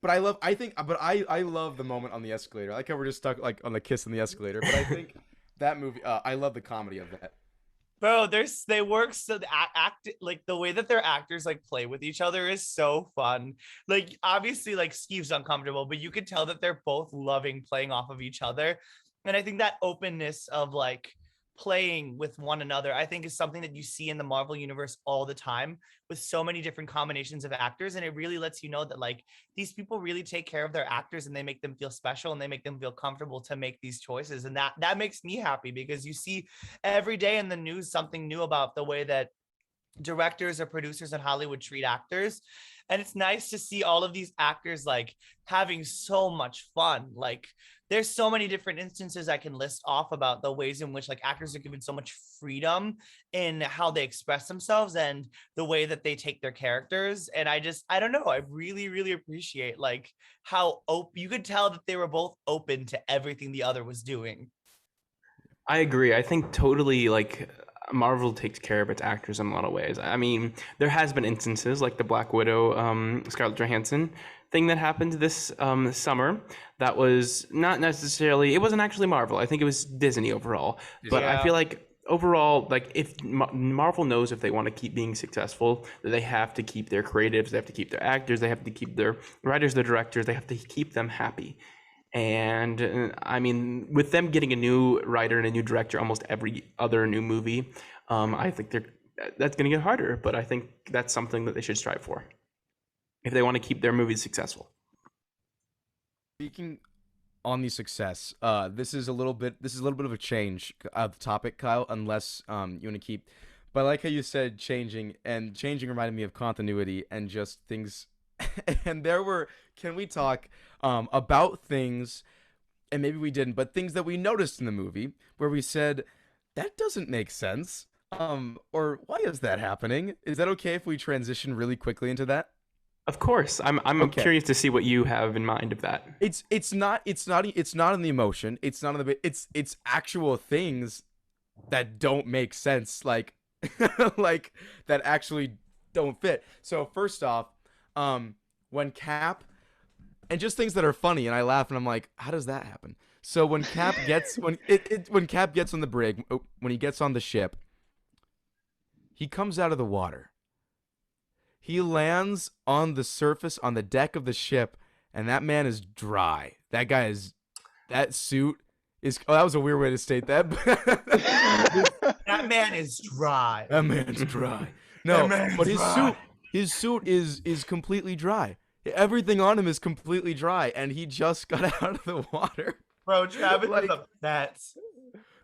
S2: But I love the moment on the escalator. I like how we're just stuck like on the kiss on the escalator. But I think that movie, I love the comedy of that.
S4: Bro, they work so the act like the way that their actors like play with each other is so fun. Like obviously like Steve's uncomfortable, but you could tell that they're both loving playing off of each other. And I think that openness of like playing with one another, I think is something that you see in the Marvel universe all the time with so many different combinations of actors. And it really lets you know that like these people really take care of their actors and they make them feel special and they make them feel comfortable to make these choices. And that makes me happy because you see every day in the news something new about the way that directors or producers in Hollywood treat actors. And it's nice to see all of these actors like having so much fun. Like there's so many different instances I can list off about the ways in which like actors are given so much freedom in how they express themselves and the way that they take their characters. And I don't know, I really, really appreciate like how you could tell that they were both open to everything the other was doing.
S1: I agree. I think totally like Marvel takes care of its actors in a lot of ways. I mean, there has been instances like the Black Widow, Scarlett Johansson thing that happened this summer. That was not necessarily. It wasn't actually Marvel. I think it was Disney overall. But I feel like overall, like if Marvel knows if they want to keep being successful, that they have to keep their creatives, they have to keep their actors, they have to keep their writers, their directors, they have to keep them happy. And I mean, with them getting a new writer and a new director almost every other new movie, I think that's going to get harder. But I think that's something that they should strive for if they want to keep their movies successful.
S2: Speaking on the success, this is a little bit of a change of topic, Kyle. Unless you want to keep, but I like how you said changing, and changing reminded me of continuity and just things. And can we talk about things, and maybe we didn't, but things that we noticed in the movie where we said that doesn't make sense, or why is that happening? Is that okay if we transition really quickly into that?
S1: Of course, I'm
S2: Okay.
S1: curious to see what you have in mind of that.
S2: It's not in the emotion. It's not in the it's actual things that don't make sense, like like that actually don't fit. So first off, when Cap, and just things that are funny, and I laugh and I'm like, how does that happen? So when Cap gets when Cap gets on the brig, when he gets on the ship, he comes out of the water. He lands on the surface on the deck of the ship, and that man is dry. That suit is. Oh, that was a weird way to state that.
S4: That man is dry.
S2: That man's dry. No, but
S4: dry.
S2: his suit is completely dry. Everything on him is completely dry, and he just got out of the water.
S4: Bro, Travis
S2: Like-
S4: is upset.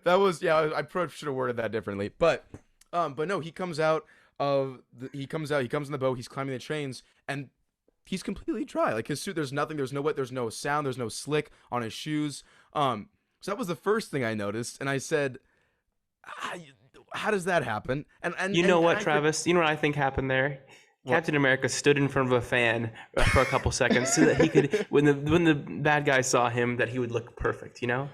S2: That was I probably should have worded that differently. But no, he comes in the boat, he's climbing the trains, and he's completely dry. Like his suit, there's nothing, there's no wet, there's no sound, there's no slick on his shoes. So that was the first thing I noticed, and I said, how does that happen? And
S1: You know
S2: and
S1: what,
S2: I
S1: Travis? You know what I think happened there? Captain America stood in front of a fan for a couple seconds so that he could, when the bad guy saw him, that he would look perfect. You know,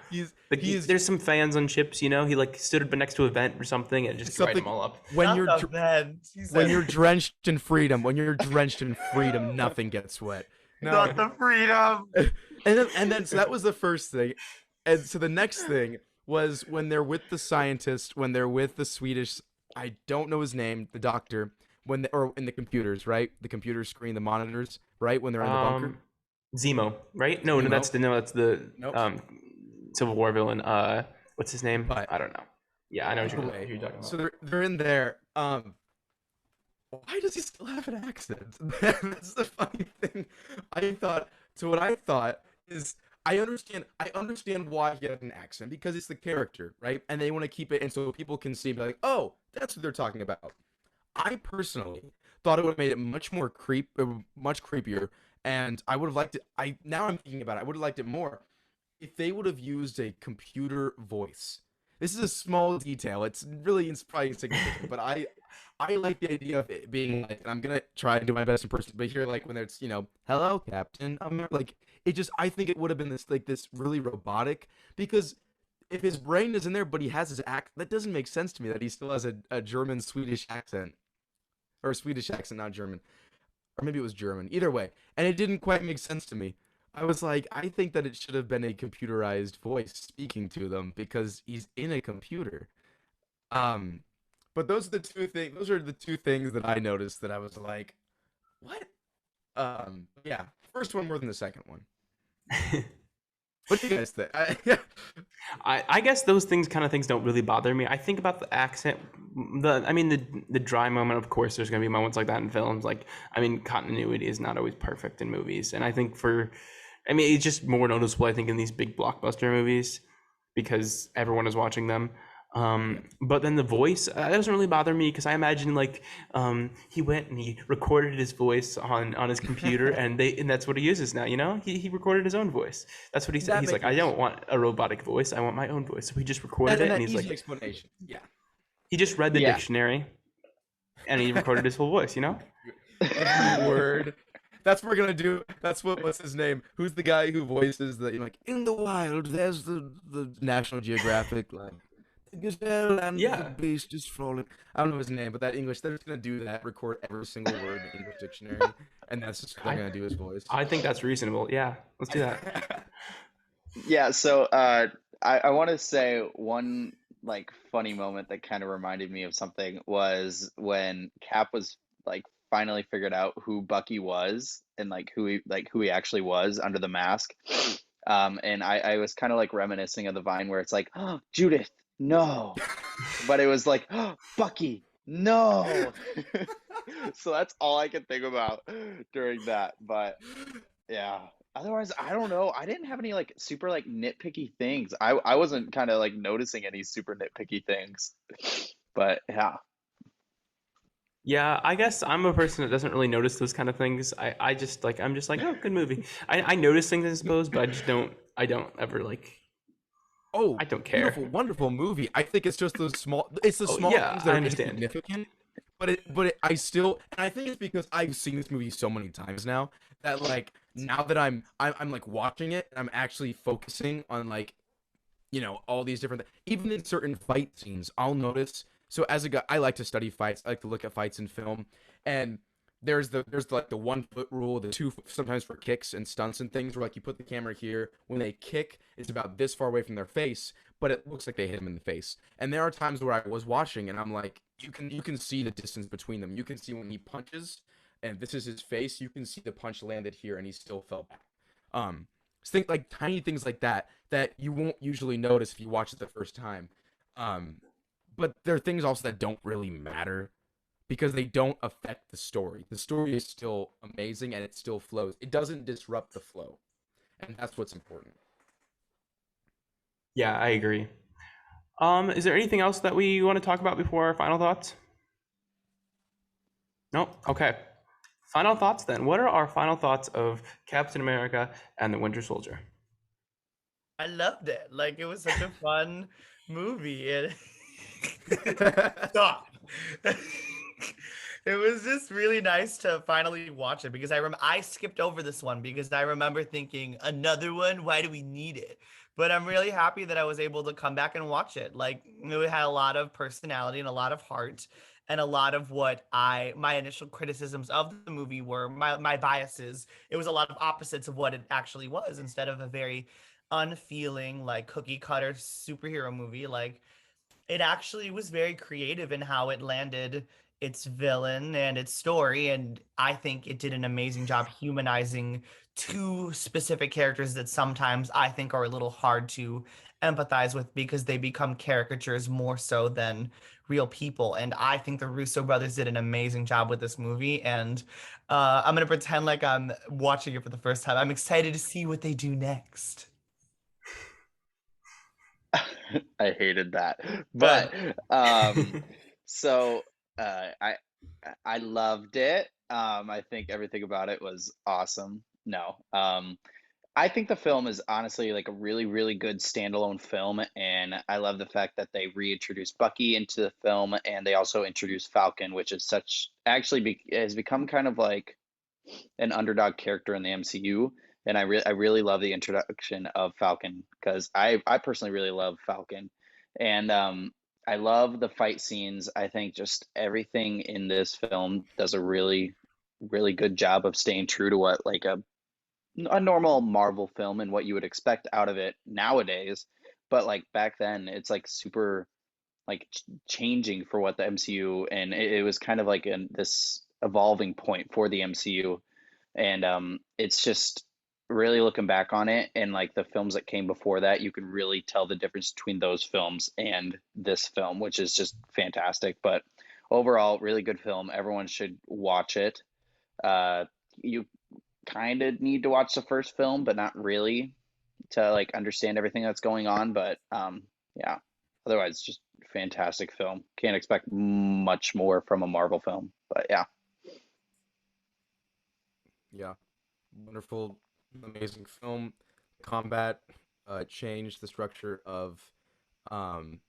S1: there's some fans on ships. You know, he like stood next to a vent or something and just dried them all up.
S2: When you're drenched in freedom, nothing gets wet. No.
S4: Not the freedom.
S2: And then so that was the first thing, and so the next thing was when they're with the scientist, when they're with the Swedish, I don't know his name, the doctor. Or in the computers, right? The computer screen, the monitors, right? When they're in the bunker.
S1: Zemo, right? No,
S2: Zemo?
S1: that's the
S2: Nope.
S1: Civil War villain. What's his name?
S2: But-
S1: I don't know. Yeah, I know who
S2: Anyway,
S1: you're talking about.
S2: so they're in there. Why does he still have an accent? That's the funny thing. What I thought is I understand why he had an accent, because it's the character, right? And they want to keep it, and so people can see, be like, oh, that's what they're talking about. I personally thought it would have made it much creepier, and I would have liked it. Now I'm thinking about it, I would have liked it more if they would have used a computer voice. This is a small detail. It's probably insignificant, but I like the idea of it being like, and I'm gonna try and do my best in person, but here, like when it's, hello, Captain, like it just, I think it would have been this really robotic, because if his brain is in there, but he has his accent, that doesn't make sense to me, that he still has a German Swedish accent, or a Swedish accent, not German, or maybe it was German. Either way, and it didn't quite make sense to me. I was like, I think that it should have been a computerized voice speaking to them, because he's in a computer. But those are the two things. Those are the two things that I noticed that I was like, what? Yeah, first one more than the second one. What do you guys think?
S1: I guess those things don't really bother me. I think about the accent, the dry moment. Of course, there's gonna be moments like that in films. Like, continuity is not always perfect in movies, and I think it's just more noticeable, I think, in these big blockbuster movies, because everyone is watching them.
S2: Yeah.
S1: But then the voice that doesn't really bother me because I imagine like he went and he recorded his voice on his computer and that's what he uses now. You know, he recorded his own voice. That's what he said.
S2: That
S1: He's like, I
S2: makes
S1: don't want a robotic voice. I want my own voice. So he just recorded
S2: and
S1: it and
S2: that
S1: he's
S2: easy
S1: like,
S2: explanation. Yeah.
S1: he just read the
S3: Yeah.
S1: dictionary and he recorded his full voice. You know.
S2: Every word. That's what we're gonna do. That's what's his name? Who's the guy who voices the like in the wild? There's the National Geographic like the gazelle and the
S1: Yeah.
S2: beast is falling. I don't know his name, but that English. They're just gonna do that. Record every single word in the English dictionary, and that's just what they're
S1: I
S2: gonna do his voice.
S1: I think that's reasonable. Yeah, let's do that.
S3: Yeah, so I want to say one like funny moment that kind of reminded me of something was when Cap was like finally figured out who Bucky was and like who he actually was under the mask. And I was kind of like reminiscing of the Vine where it's like, oh, Judith, no. But it was like, oh, Bucky, no. So that's all I can think about during that. But yeah. Otherwise, I don't know. I didn't have any like super like nitpicky things. I wasn't kind of like noticing any super nitpicky things. But yeah.
S1: Yeah, I guess I'm a person that doesn't really notice those kind of things. I just like I'm just like, oh, good movie. I notice things, I suppose, but I don't ever like
S2: Oh,
S1: I don't care.
S2: beautiful, wonderful movie. I think it's just those small. It's the
S1: Oh
S2: small
S1: yeah,
S2: things that
S1: I
S2: are
S1: understand.
S2: insignificant. But I still, and I think it's because I've seen this movie so many times now that like now that I'm like watching it, and I'm actually focusing on like all these different even in certain fight scenes I'll notice. So as a guy, I like to study fights. I like to look at fights in film, and there's like the 1 foot rule, the sometimes for kicks and stunts and things where like you put the camera here when they kick, it's about this far away from their face, but it looks like they hit him in the face. And there are times where I was watching and I'm like, you can see the distance between them. You can see when he punches and this is his face, you can see the punch landed here and he still fell back. Think like tiny things like that you won't usually notice if you watch it the first time. Um, but there are things also that don't really matter because they don't affect the story. The story is still amazing and it still flows. It doesn't disrupt the flow, and that's what's important.
S1: Yeah, I agree. Is there anything else that we want to talk about before our final thoughts? No? Okay. Final thoughts then. What are our final thoughts of Captain America and the Winter Soldier?
S4: I loved it. Like it was such a fun movie. And stop. It was just really nice to finally watch it because I skipped over this one because I remember thinking another one. Why do we need it? But I'm really happy that I was able to come back and watch it. Like it had a lot of personality and a lot of heart and a lot of what my initial criticisms of the movie were my biases. It was a lot of opposites of what it actually was instead of a very unfeeling like cookie cutter superhero movie. Like it actually was very creative in how it landed its villain and its story, and I think it did an amazing job humanizing two specific characters that sometimes I think are a little hard to empathize with because they become caricatures more so than real people. And I think the Russo brothers did an amazing job with this movie, and I'm gonna pretend like I'm watching it for the first time. I'm excited to see what they do next.
S3: I hated that.
S4: Good.
S3: But so I loved it. I think everything about it was awesome. No. I think the film is honestly like a really, really good standalone film, and I love the fact that they reintroduced Bucky into the film, and they also introduced Falcon, which is such actually has become kind of like an underdog character in the MCU, and I really love the introduction of Falcon because I personally really love Falcon, and I love the fight scenes. I think just everything in this film does a really really good job of staying true to what like a normal Marvel film and what you would expect out of it nowadays. But like back then, it's like super like changing for what the MCU and it was kind of like this evolving point for the MCU and it's just really looking back on it and like the films that came before that you can really tell the difference between those films and this film which is just fantastic but overall really good film everyone should watch it you kind of need to watch the first film but not really to like understand everything that's going on but yeah otherwise, just fantastic film. Can't expect much more from a Marvel film, but yeah.
S2: Yeah, wonderful, amazing film. Combat changed the structure of um,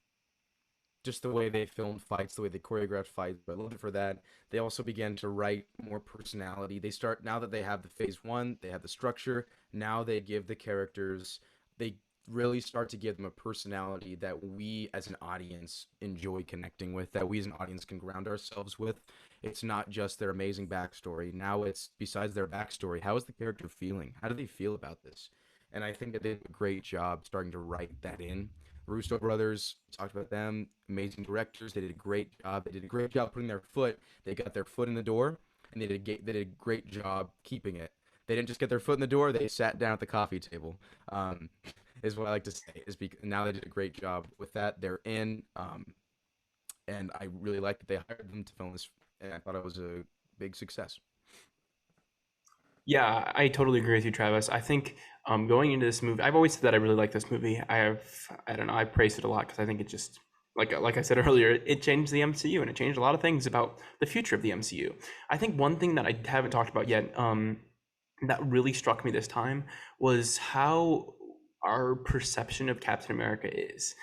S2: just the way they filmed fights, the way they choreographed fights. But looking for that, they also began to write more personality. They start now that they have the phase one, they have the structure. Now they give the characters, they really start to give them a personality that we as an audience enjoy connecting with, that we as an audience can ground ourselves with. It's not just their amazing backstory. Now it's besides their backstory, how is the character feeling? How do they feel about this? And I think that they did a great job starting to write that in. Russo brothers, talked about them, amazing directors. They did a great job. They did a great job putting their foot. They got their foot in the door, and they did a great job keeping it. They didn't just get their foot in the door. They sat down at the coffee table. Is what I like to say. Is because now they did a great job with that. They're in, and I really like that they hired them to film this, and I thought it was a big success.
S1: Yeah, I totally agree with you, Travis. I think going into this movie, I've always said that I really like this movie. I don't know, I praised it a lot because I think it just, like I said earlier, it changed the MCU and it changed a lot of things about the future of the MCU. I think one thing that I haven't talked about yet, that really struck me this time was how our perception of Captain America is.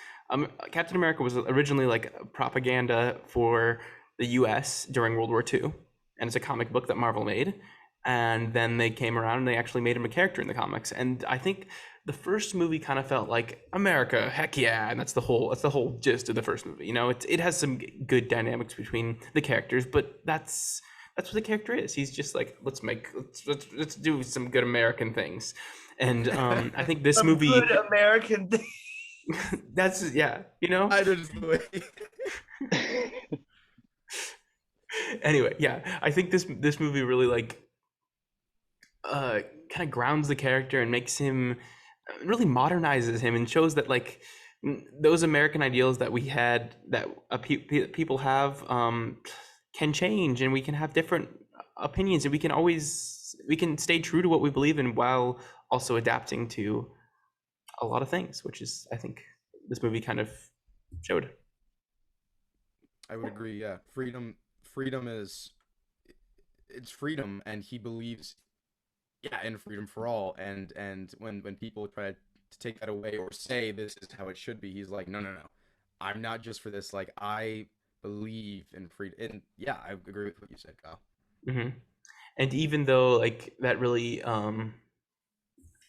S1: Captain America was originally like propaganda for the U.S. during World War II, and it's a comic book that Marvel made. And then they came around and they actually made him a character in the comics. And I think the first movie kind of felt like America, heck yeah, and that's the whole gist of the first movie. You know, it has some good dynamics between the characters, but that's what the character is. He's just like, let's do some good American things. And I think this
S4: Some
S1: movie,
S4: good American thing.
S1: that's yeah, you know.
S2: I just the way.
S1: Anyway, yeah, I think this movie really like kind of grounds the character and makes him really modernizes him and shows that like those American ideals that we had that people have can change, and we can have different opinions, and we can stay true to what we believe in while also adapting to a lot of things, which is I think this movie kind of showed.
S2: I would agree. Yeah, freedom is it's freedom, and he believes, yeah, in freedom for all. And when people try to take that away or say this is how it should be, he's like, no, no, no, I'm not just for this. Like I believe in freedom. And yeah, I agree with what you said, Kyle.
S1: Hmm. And even though like that really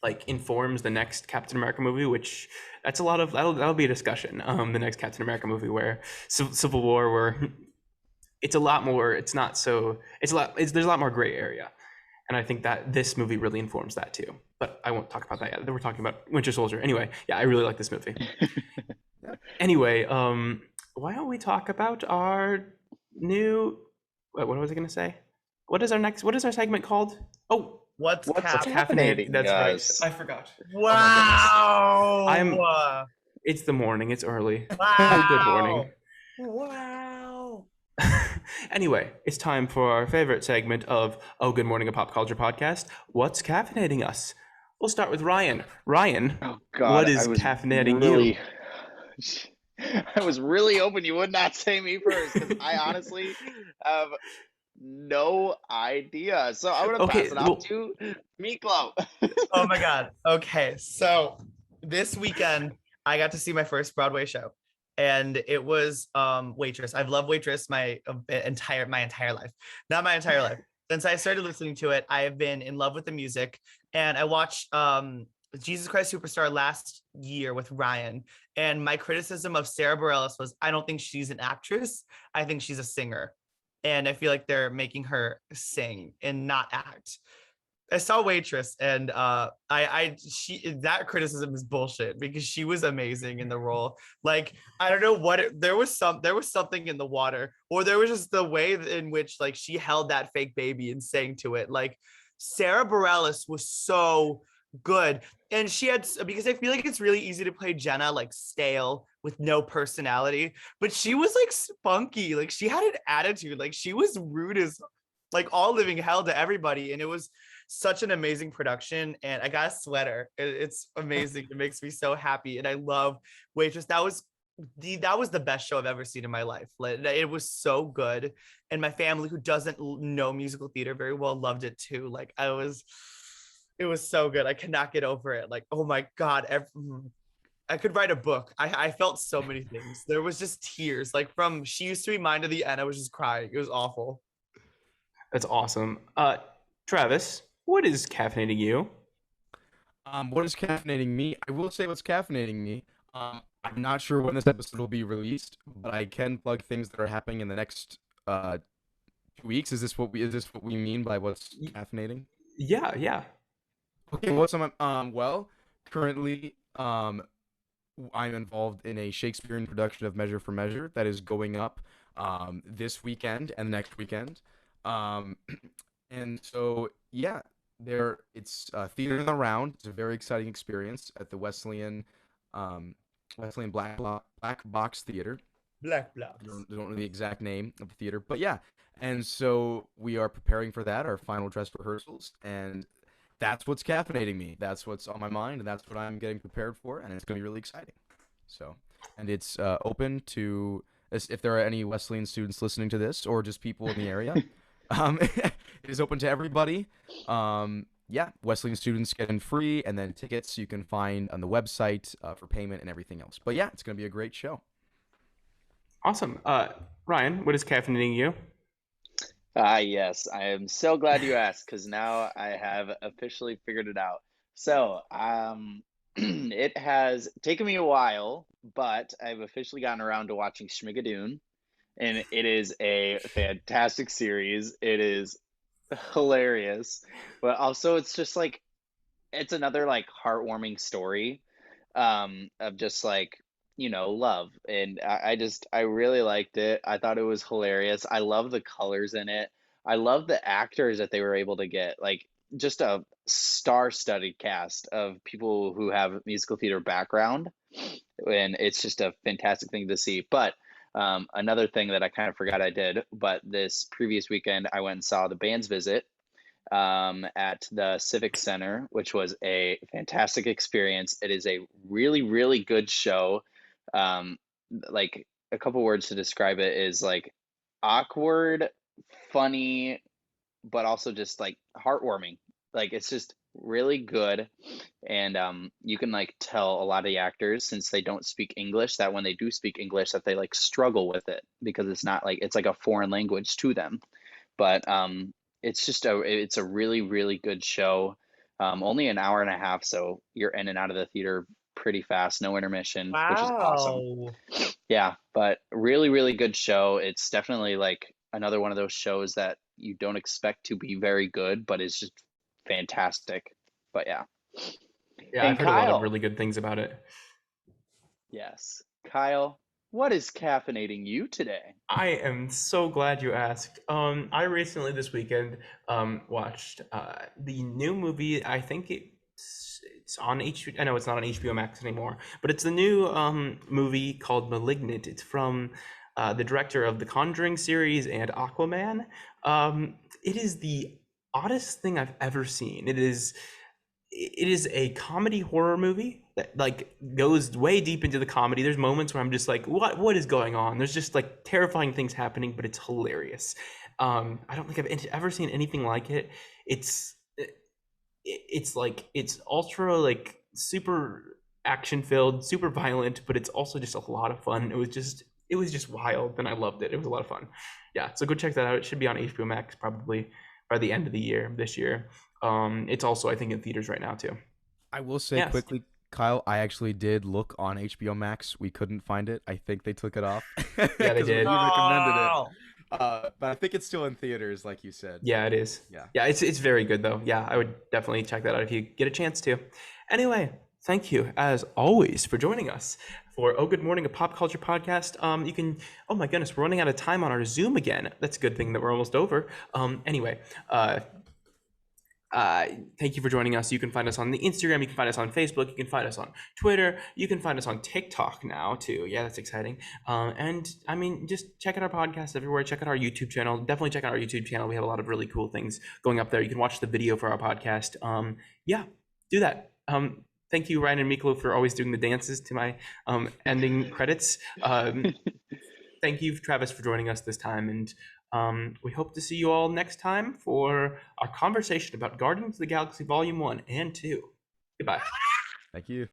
S1: like informs the next Captain America movie, which that's a lot of that'll be a discussion. The next Captain America movie where Civil War, where it's a lot more. It's not so. There's a lot more gray area, and I think that this movie really informs that too. But I won't talk about that yet. We're talking about Winter Soldier. Anyway, yeah, I really like this movie. Anyway, why don't we talk about our new? What was I going to say? What is our segment called? Oh,
S4: What's
S3: What's
S4: happening?
S3: happening,
S1: That's
S3: guys?
S1: right. I forgot.
S4: Wow.
S1: It's the morning. It's early.
S4: Wow.
S1: Good morning.
S4: Wow.
S1: Anyway, it's time for our favorite segment of Good Morning, a pop culture podcast. What's caffeinating us? We'll start with Ryan. Ryan,
S3: Oh God,
S1: what is
S3: I was
S1: caffeinating
S3: really,
S1: you?
S3: I was really hoping you would not say me first because I honestly have no idea. So I'm gonna
S1: Okay,
S3: pass it
S1: well,
S3: off to Miklo.
S4: Oh my God. Okay. So this weekend I got to see my first Broadway show, and it was Waitress. I've loved Waitress my entire life. Not my entire life. Since I started listening to it, I have been in love with the music, and I watched Jesus Christ Superstar last year with Ryan, and my criticism of Sarah Bareilles was I don't think she's an actress. I think she's a singer. And I feel like they're making her sing and not act. I saw Waitress, and that criticism is bullshit because she was amazing in the role. Like I don't know there was something in the water, or there was just the way in which like she held that fake baby and sang to it. Like Sarah Bareilles was so good, and she had, because I feel like it's really easy to play Jenna like stale with no personality, but she was like spunky, like she had an attitude, like she was rude as like all living hell to everybody, and it was such an amazing production. And I got a sweater. It's amazing. It makes me so happy, and I love Waitress. That was that was the best show I've ever seen in my life. It was so good, and my family, who doesn't know musical theater very well, loved it too. It was so good. I cannot get over it. Like, oh my god, I could write a book. I felt so many things. There was just tears, like from She Used to Be Mine to the end. I was just crying. It was awful.
S1: That's awesome. Travis, what is caffeinating you?
S2: What is caffeinating me? I will say what's caffeinating me. I'm not sure when this episode will be released, but I can plug things that are happening in the next 2 weeks. Is this what we mean by what's caffeinating?
S1: Yeah, yeah.
S2: Okay, what's on well, currently I'm involved in a Shakespearean production of Measure for Measure that is going up this weekend and next weekend. Um, and so yeah, it's theater in the round. It's a very exciting experience at the Wesleyan Black Box Theater.
S4: Black blocks.
S2: Don't know the exact name of the theater, but yeah. And so we are preparing for that, our final dress rehearsals, and that's what's caffeinating me. That's what's on my mind, and that's what I'm getting prepared for, and it's going to be really exciting. So, and it's open to if there are any Wesleyan students listening to this, or just people in the area. It is open to everybody. Yeah, Wesleyan students get in free, and then tickets you can find on the website for payment and everything else. But yeah, it's going to be a great show.
S1: Awesome. Ryan, what is caffeinating you?
S3: Yes, I am so glad you asked because now I have officially figured it out. So, it has taken me a while, but I've officially gotten around to watching Schmigadoon, and it is a fantastic series. It is hilarious, but also it's just like it's another like heartwarming story of just like love, and I really liked it. I thought it was hilarious. I love the colors in it. I love the actors that they were able to get, like just a star-studded cast of people who have musical theater background, and it's just a fantastic thing to see. But another thing that I kind of forgot I did, but this previous weekend I went and saw the band's visit at the Civic Center, which was a fantastic experience. It is a really, really good show. Like a couple words to describe it is like awkward, funny, but also just like heartwarming. Like it's just really good, and you can like tell a lot of the actors, since they don't speak English, that when they do speak English, that they like struggle with it because it's not like it's like a foreign language to them. But it's a really, really good show. Only an hour and a half, so you're in and out of the theater pretty fast, no intermission, which is awesome.
S4: Wow.
S3: Yeah, but really, really good show. It's definitely like another one of those shows that you don't expect to be very good, but it's just fantastic. But yeah.
S1: Yeah,
S3: And
S1: I've heard a lot of
S3: Kyle,
S1: really good things about it.
S3: yes, Kyle, what is caffeinating you today?
S1: I am so glad you asked. I recently this weekend watched the new movie. I think it's on HBO. I know it's not on HBO Max anymore, but it's the new movie called *Malignant*. It's from the director of the Conjuring series and Aquaman. It is the oddest thing I've ever seen. It is a comedy horror movie that like goes way deep into the comedy. There's moments where I'm just like, what is going on? There's just like terrifying things happening, but it's hilarious. I don't think I've ever seen anything like it. It's like it's ultra like super action filled, super violent, but it's also just a lot of fun. It was just wild, and I loved it. It was a lot of fun. Yeah, so go check that out. It should be on HBO Max probably by the end of the year this year. It's also I think in theaters right now too.
S2: I will say
S1: Yes.
S2: quickly, Kyle, I actually did look on HBO Max. We couldn't find it. I think they took it off.
S1: Yeah, they
S2: 'Cause
S1: did.
S2: We recommended it.
S4: Oh.
S2: But I think it's still in theaters, like you said.
S1: Yeah, it is.
S2: Yeah.
S1: Yeah, it's very good though. Yeah, I would definitely check that out if you get a chance to. Anyway, thank you as always for joining us for Oh Good Morning, a pop culture podcast. You can. Oh my goodness, we're running out of time on our Zoom again. That's a good thing that we're almost over. Anyway, thank you for joining us. You can find us on the Instagram. You can find us on Facebook. You can find us on Twitter. You can find us on TikTok now too. Yeah, that's exciting. And I mean, just check out our podcast everywhere. Check out our YouTube channel. Definitely check out our YouTube channel. We have a lot of really cool things going up there. You can watch the video for our podcast. Yeah, do that. Thank you, Ryan and Miklo, for always doing the dances to my ending credits. Thank you, Travis, for joining us this time. And we hope to see you all next time for our conversation about Guardians of the Galaxy Volume 1 and 2. Goodbye.
S2: Thank you.